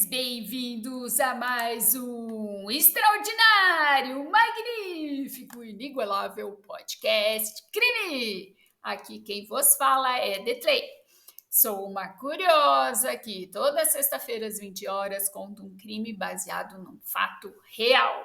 bem-vindos a mais um extraordinário, magnífico, inigualável podcast Crime. Aqui quem vos fala é Detley. Sou uma curiosa que toda sexta-feira às 20 horas conta um crime baseado num fato real.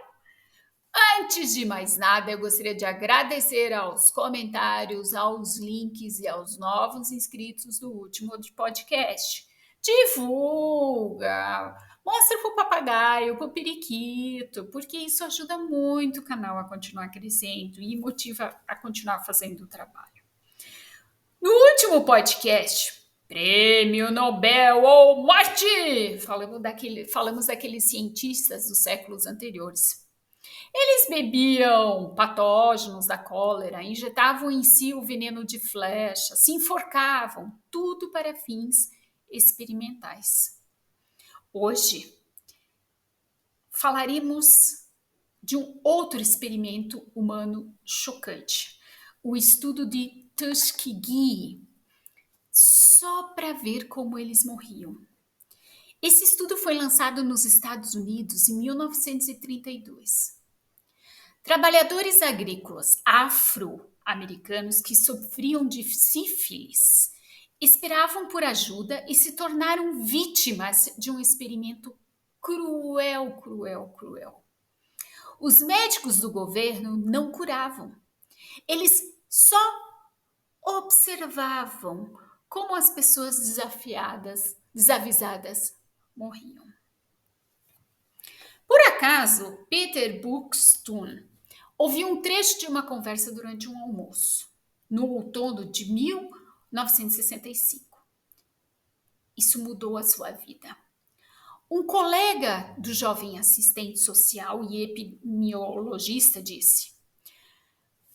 Antes de mais nada, eu gostaria de agradecer aos comentários, aos links e aos novos inscritos do último podcast. Divulga, mostra pro papagaio, pro periquito, porque isso ajuda muito o canal a continuar crescendo e motiva a continuar fazendo o trabalho. No último podcast, Prêmio Nobel ou Morte, falamos daqueles cientistas dos séculos anteriores. Eles bebiam patógenos da cólera, injetavam em si o veneno de flecha, se enforcavam, tudo para fins experimentais. Hoje falaremos de um outro experimento humano chocante, o estudo de Tuskegee, só para ver como eles morriam. Esse estudo foi lançado nos Estados Unidos em 1932. Trabalhadores agrícolas afro-americanos que sofriam de sífilis esperavam por ajuda e se tornaram vítimas de um experimento cruel. Os médicos do governo não curavam. Eles só observavam como as pessoas desavisadas morriam. Por acaso, Peter Buxton ouviu um trecho de uma conversa durante um almoço, no outono de 1965. Isso mudou a sua vida. Um colega do jovem assistente social e epidemiologista disse: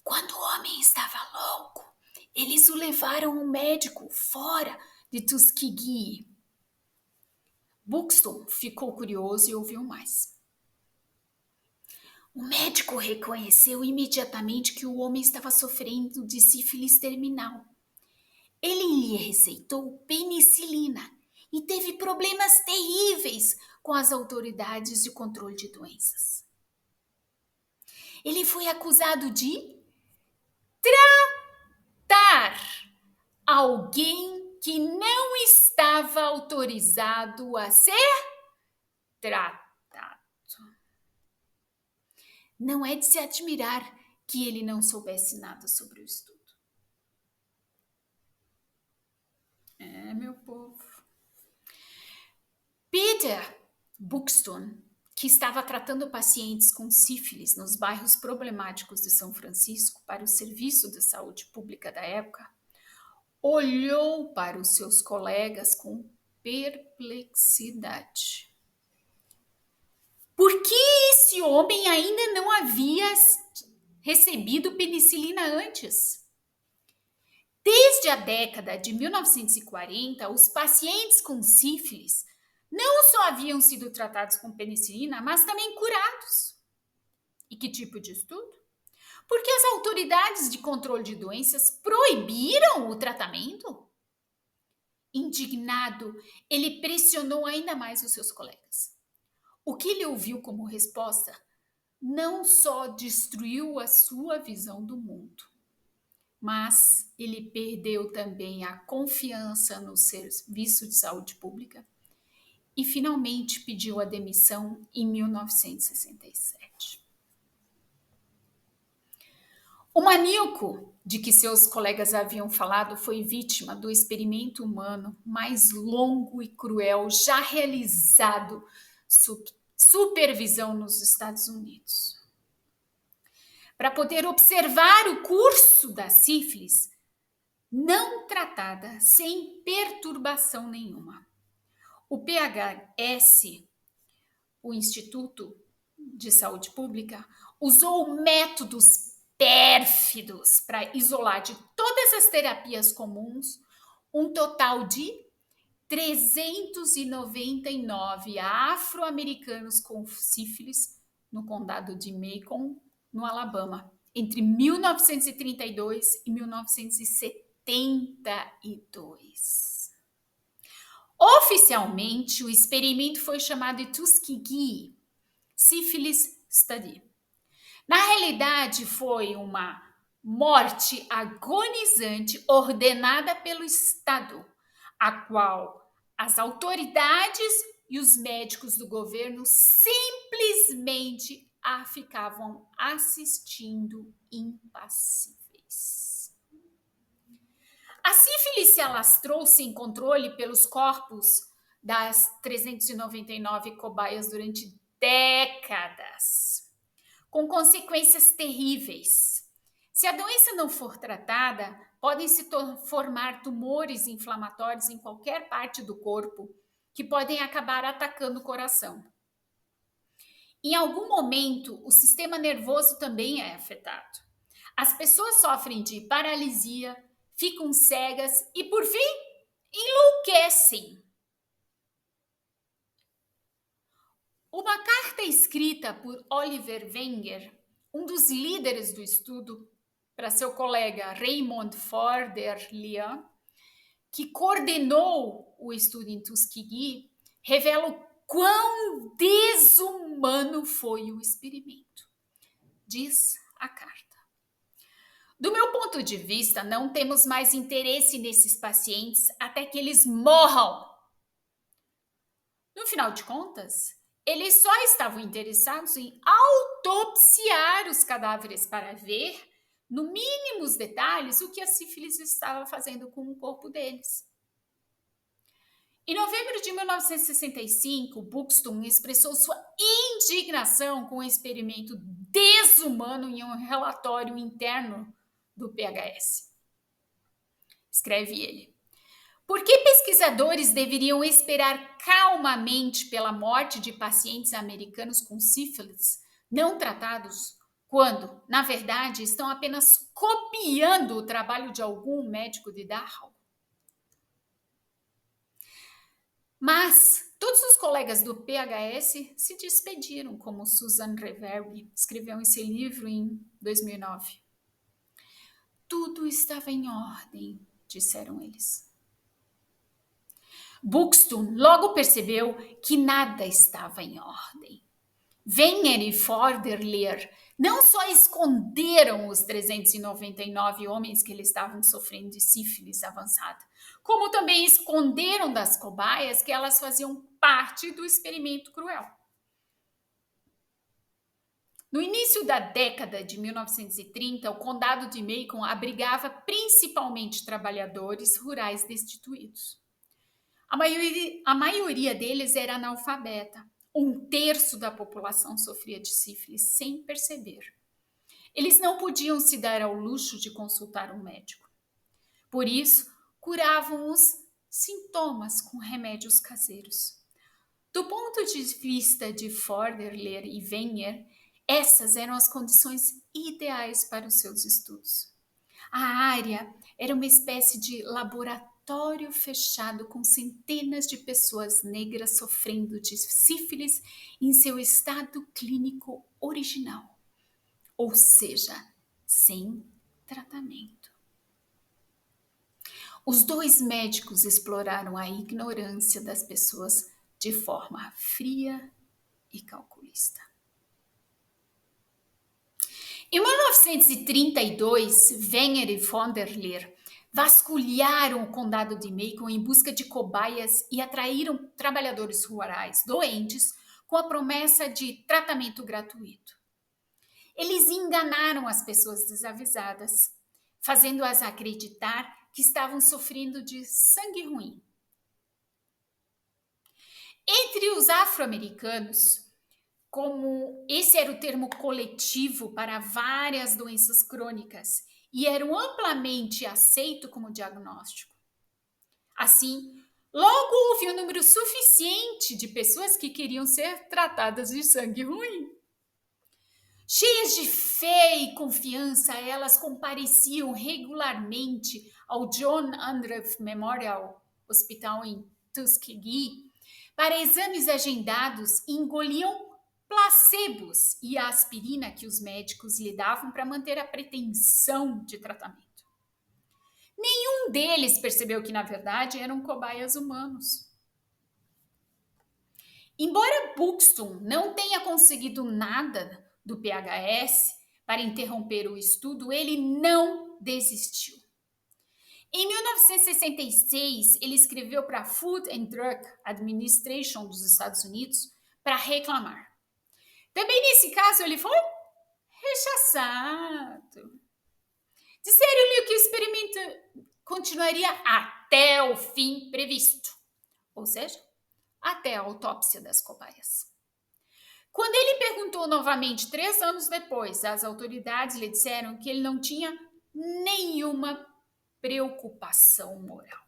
quando o homem estava louco, eles o levaram ao médico fora de Tuskegee. Buxton ficou curioso e ouviu mais. O médico reconheceu imediatamente que o homem estava sofrendo de sífilis terminal. Ele lhe receitou penicilina e teve problemas terríveis com as autoridades de controle de doenças. Ele foi acusado de tratar alguém que não estava autorizado a ser tratado. Não é de se admirar que ele não soubesse nada sobre o estudo. Meu povo. Peter Buxton, que estava tratando pacientes com sífilis nos bairros problemáticos de São Francisco para o Serviço de Saúde Pública da época, olhou para os seus colegas com perplexidade. Por que esse homem ainda não havia recebido penicilina antes? Desde a década de 1940, os pacientes com sífilis não só haviam sido tratados com penicilina, mas também curados. E que tipo de estudo? Porque as autoridades de controle de doenças proibiram o tratamento? Indignado, ele pressionou ainda mais os seus colegas. O que ele ouviu como resposta não só destruiu a sua visão do mundo, mas ele perdeu também a confiança no Serviço de Saúde Pública e finalmente pediu a demissão em 1967. O maníaco de que seus colegas haviam falado foi vítima do experimento humano mais longo e cruel já realizado sob supervisão nos Estados Unidos. Para poder observar o curso da sífilis não tratada sem perturbação nenhuma. O PHS, o Instituto de Saúde Pública, usou métodos pérfidos para isolar de todas as terapias comuns um total de 399 afro-americanos com sífilis no condado de Macon, no Alabama, entre 1932 e 1972. Oficialmente, o experimento foi chamado de Tuskegee Syphilis Study. Na realidade, foi uma morte agonizante ordenada pelo Estado, a qual as autoridades e os médicos do governo simplesmente a ficavam assistindo impassíveis. A sífilis se alastrou sem controle pelos corpos das 399 cobaias durante décadas, com consequências terríveis. Se a doença não for tratada, podem se formar tumores inflamatórios em qualquer parte do corpo, que podem acabar atacando o coração. Em algum momento, o sistema nervoso também é afetado. As pessoas sofrem de paralisia, ficam cegas e, por fim, enlouquecem. Uma carta escrita por Oliver Wenger, um dos líderes do estudo, para seu colega Raymond Forderlian, que coordenou o estudo em Tuskegee, revela o quão desumano foi o experimento. Diz a carta. Do meu ponto de vista, não temos mais interesse nesses pacientes até que eles morram. No final de contas, eles só estavam interessados em autopsiar os cadáveres para ver, no mínimo os detalhes, o que a sífilis estava fazendo com o corpo deles. Em novembro de 1965, Buxton expressou sua indignação com o experimento desumano em um relatório interno do PHS. Escreve ele. Por que pesquisadores deveriam esperar calmamente pela morte de pacientes americanos com sífilis não tratados, quando, na verdade, estão apenas copiando o trabalho de algum médico de Dachau? Mas todos os colegas do PHS se despediram, como Susan Reverby escreveu em seu livro em 2009. Tudo estava em ordem, disseram eles. Buxton logo percebeu que nada estava em ordem. Wenger e Forderlian não só esconderam os 399 homens que eles estavam sofrendo de sífilis avançada, como também esconderam das cobaias que elas faziam parte do experimento cruel. No início da década de 1930, o condado de Macon abrigava principalmente trabalhadores rurais destituídos. A maioria deles era analfabeta. 1/3 da população sofria de sífilis sem perceber. Eles não podiam se dar ao luxo de consultar um médico. Por isso, curavam os sintomas com remédios caseiros. Do ponto de vista de Forderlian e Wenger, essas eram as condições ideais para os seus estudos. A área era uma espécie de laboratório fechado com centenas de pessoas negras sofrendo de sífilis em seu estado clínico original, ou seja, sem tratamento. Os dois médicos exploraram a ignorância das pessoas de forma fria e calculista. Em 1932, Wenger e Forderlian vasculharam o condado de Macon em busca de cobaias e atraíram trabalhadores rurais doentes com a promessa de tratamento gratuito. Eles enganaram as pessoas desavisadas, fazendo-as acreditar que estavam sofrendo de sangue ruim. Entre os afro-americanos, como esse era o termo coletivo para várias doenças crônicas e era amplamente aceito como diagnóstico. Assim, logo houve um número suficiente de pessoas que queriam ser tratadas de sangue ruim. Cheias de fé e confiança, elas compareciam regularmente ao John Andrews Memorial Hospital em Tuskegee para exames agendados e engoliam placebos e a aspirina que os médicos lhe davam para manter a pretensão de tratamento. Nenhum deles percebeu que, na verdade, eram cobaias humanos. Embora Buxton não tenha conseguido nada do PHS para interromper o estudo, ele não desistiu. Em 1966, ele escreveu para a Food and Drug Administration dos Estados Unidos para reclamar. Também nesse caso, ele foi rechaçado. Disseram-lhe que o experimento continuaria até o fim previsto, ou seja, até a autópsia das cobaias. Quando ele perguntou novamente 3 anos depois, as autoridades lhe disseram que ele não tinha nenhuma preocupação moral.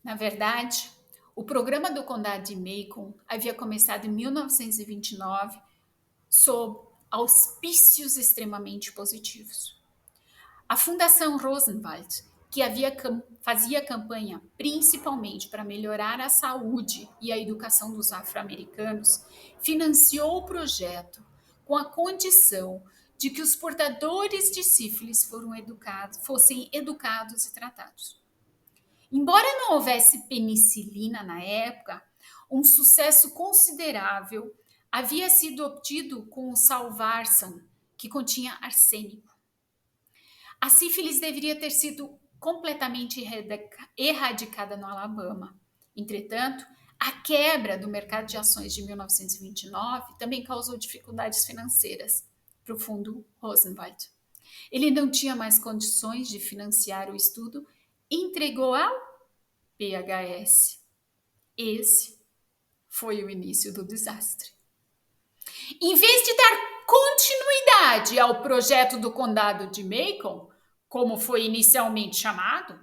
Na verdade, o programa do Condado de Macon havia começado em 1929 sob auspícios extremamente positivos. A Fundação Rosenwald, que fazia campanha principalmente para melhorar a saúde e a educação dos afro-americanos, financiou o projeto com a condição de que os portadores de sífilis fossem educados e tratados. Embora não houvesse penicilina na época, um sucesso considerável havia sido obtido com o Salvarsan, que continha arsênico. A sífilis deveria ter sido completamente erradicada no Alabama. Entretanto, a quebra do mercado de ações de 1929 também causou dificuldades financeiras para o fundo Rosenwald. Ele não tinha mais condições de financiar o estudo e entregou ao PHS. Esse foi o início do desastre. Em vez de dar continuidade ao projeto do Condado de Macon, como foi inicialmente chamado,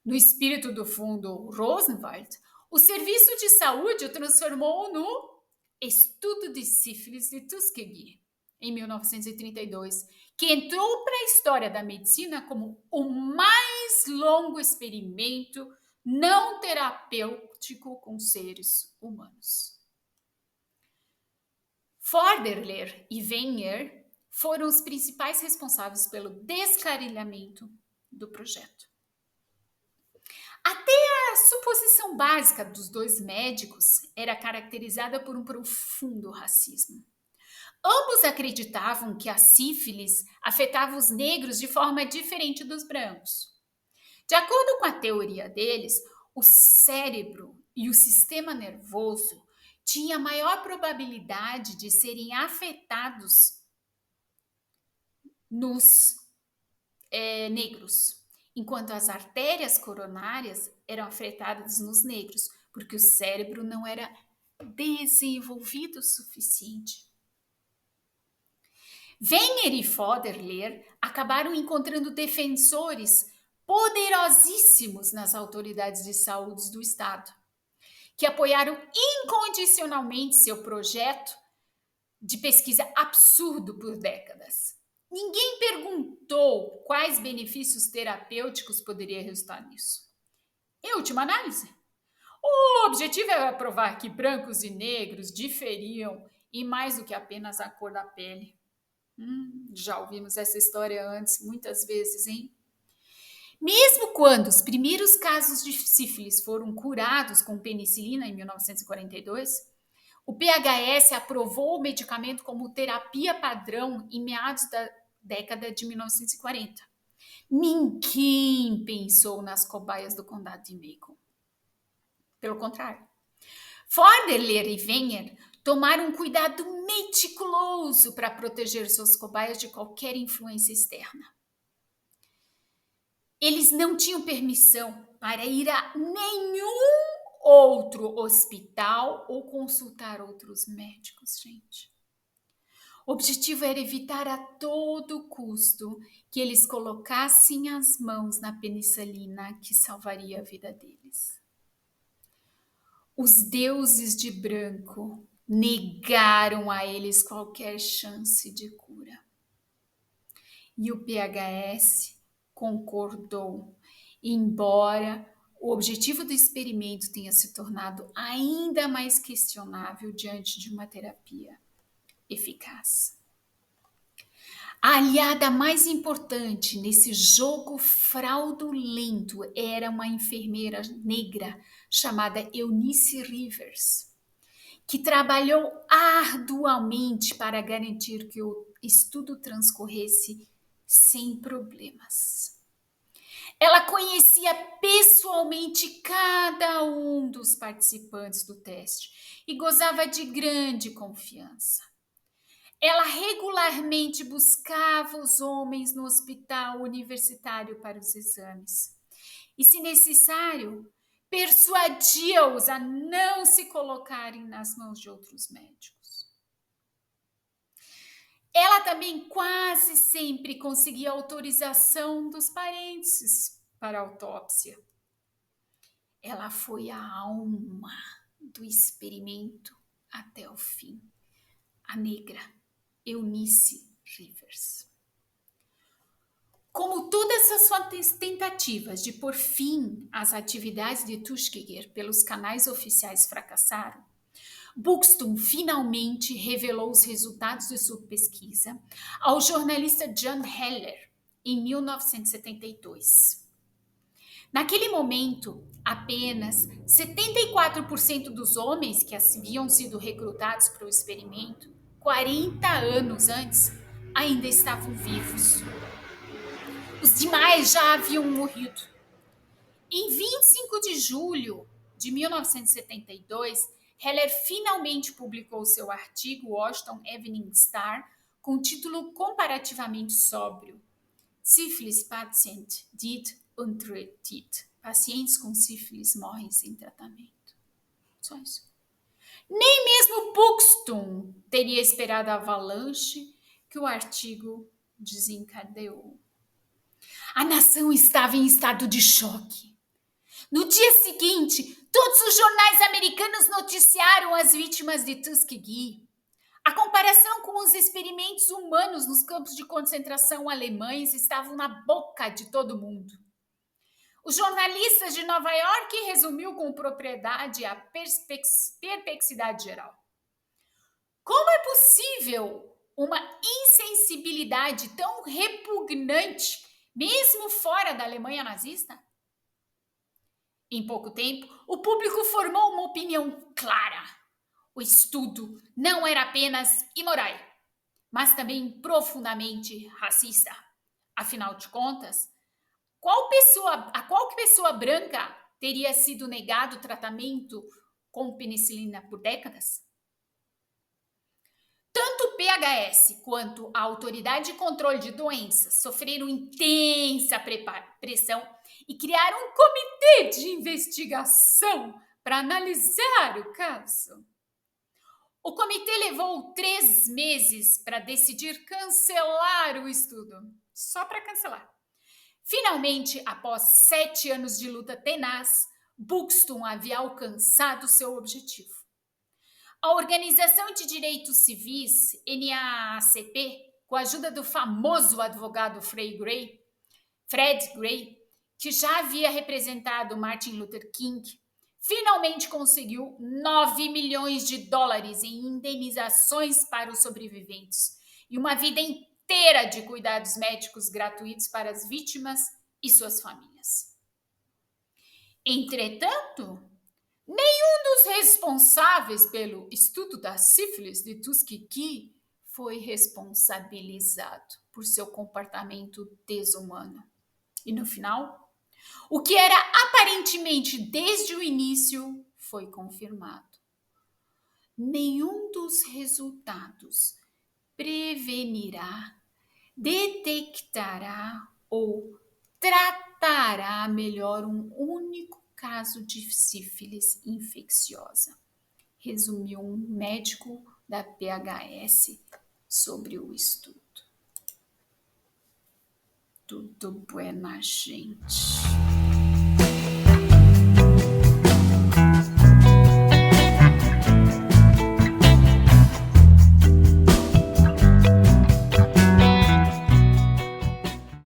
no espírito do fundo Rosenwald, o Serviço de Saúde o transformou no Estudo de Sífilis de Tuskegee, em 1932, que entrou para a história da medicina como o mais longo experimento não terapêutico com seres humanos. Forderler e Wenger foram os principais responsáveis pelo descarrilhamento do projeto. Até a suposição básica dos dois médicos era caracterizada por um profundo racismo. Ambos acreditavam que a sífilis afetava os negros de forma diferente dos brancos. De acordo com a teoria deles, o cérebro e o sistema nervoso tinham maior probabilidade de serem afetados nos negros, enquanto as artérias coronárias eram afetadas nos negros, porque o cérebro não era desenvolvido o suficiente. Wenger e Forderler acabaram encontrando defensores poderosíssimos nas autoridades de saúde do estado, que apoiaram incondicionalmente seu projeto de pesquisa absurdo por décadas. Ninguém perguntou quais benefícios terapêuticos poderia resultar nisso. Em última análise, o objetivo era provar que brancos e negros diferiam em mais do que apenas a cor da pele. Já ouvimos essa história antes, muitas vezes, hein? Mesmo quando os primeiros casos de sífilis foram curados com penicilina em 1942, o PHS aprovou o medicamento como terapia padrão em meados da década de 1940. Ninguém pensou nas cobaias do Condado de Macon. Pelo contrário, Forderler e Wenger tomaram um cuidado meticuloso para proteger suas cobaias de qualquer influência externa. Eles não tinham permissão para ir a nenhum outro hospital ou consultar outros médicos, gente. O objetivo era evitar a todo custo que eles colocassem as mãos na penicilina que salvaria a vida deles. Os deuses de branco negaram a eles qualquer chance de cura. E o PHS concordou, embora o objetivo do experimento tenha se tornado ainda mais questionável diante de uma terapia eficaz. A aliada mais importante nesse jogo fraudulento era uma enfermeira negra chamada Eunice Rivers, que trabalhou arduamente para garantir que o estudo transcorresse sem problemas. Ela conhecia pessoalmente cada um dos participantes do teste e gozava de grande confiança. Ela regularmente buscava os homens no hospital universitário para os exames. E, se necessário, persuadia-os a não se colocarem nas mãos de outros médicos. Ela também quase sempre conseguia autorização dos parentes para a autópsia. Ela foi a alma do experimento até o fim. A negra Eunice Rivers. Como todas as suas tentativas de pôr fim às atividades de Tuskegee pelos canais oficiais fracassaram, Buxton finalmente revelou os resultados de sua pesquisa ao jornalista John Heller em 1972. Naquele momento, apenas 74% dos homens que haviam sido recrutados para o experimento 40 anos antes ainda estavam vivos. Os demais já haviam morrido. Em 25 de julho de 1972, Heller finalmente publicou seu artigo Washington Evening Star com título comparativamente sóbrio: Sífilis Patient Dead Untreated. Pacientes com sífilis morrem sem tratamento. Só isso. Nem mesmo Buxton teria esperado a avalanche que o artigo desencadeou. A nação estava em estado de choque. No dia seguinte, todos os jornais americanos noticiaram as vítimas de Tuskegee. A comparação com os experimentos humanos nos campos de concentração alemães estavam na boca de todo mundo. Os jornalistas de Nova York resumiu com propriedade a perplexidade geral. Como é possível uma insensibilidade tão repugnante, mesmo fora da Alemanha nazista? Em pouco tempo, o público formou uma opinião clara. O estudo não era apenas imoral, mas também profundamente racista. Afinal de contas, a qual pessoa branca teria sido negado tratamento com penicilina por décadas? Tanto o PHS quanto a Autoridade de Controle de Doenças sofreram intensa pressão e criaram um comitê de investigação para analisar o caso. O comitê levou 3 meses para decidir cancelar o estudo. Só para cancelar. Finalmente, após 7 anos de luta tenaz, Buxton havia alcançado seu objetivo. A Organização de Direitos Civis, NAACP, com a ajuda do famoso advogado Fred Gray, que já havia representado Martin Luther King, finalmente conseguiu 9 milhões de dólares em indenizações para os sobreviventes e uma vida inteira de cuidados médicos gratuitos para as vítimas e suas famílias. Entretanto, nenhum dos responsáveis pelo estudo da sífilis de Tuskegee foi responsabilizado por seu comportamento desumano. E no final, o que era aparentemente desde o início foi confirmado. Nenhum dos resultados prevenirá, detectará ou tratará melhor um único caso de sífilis infecciosa, resumiu um médico da PHS sobre o estudo. Tudo buena, gente.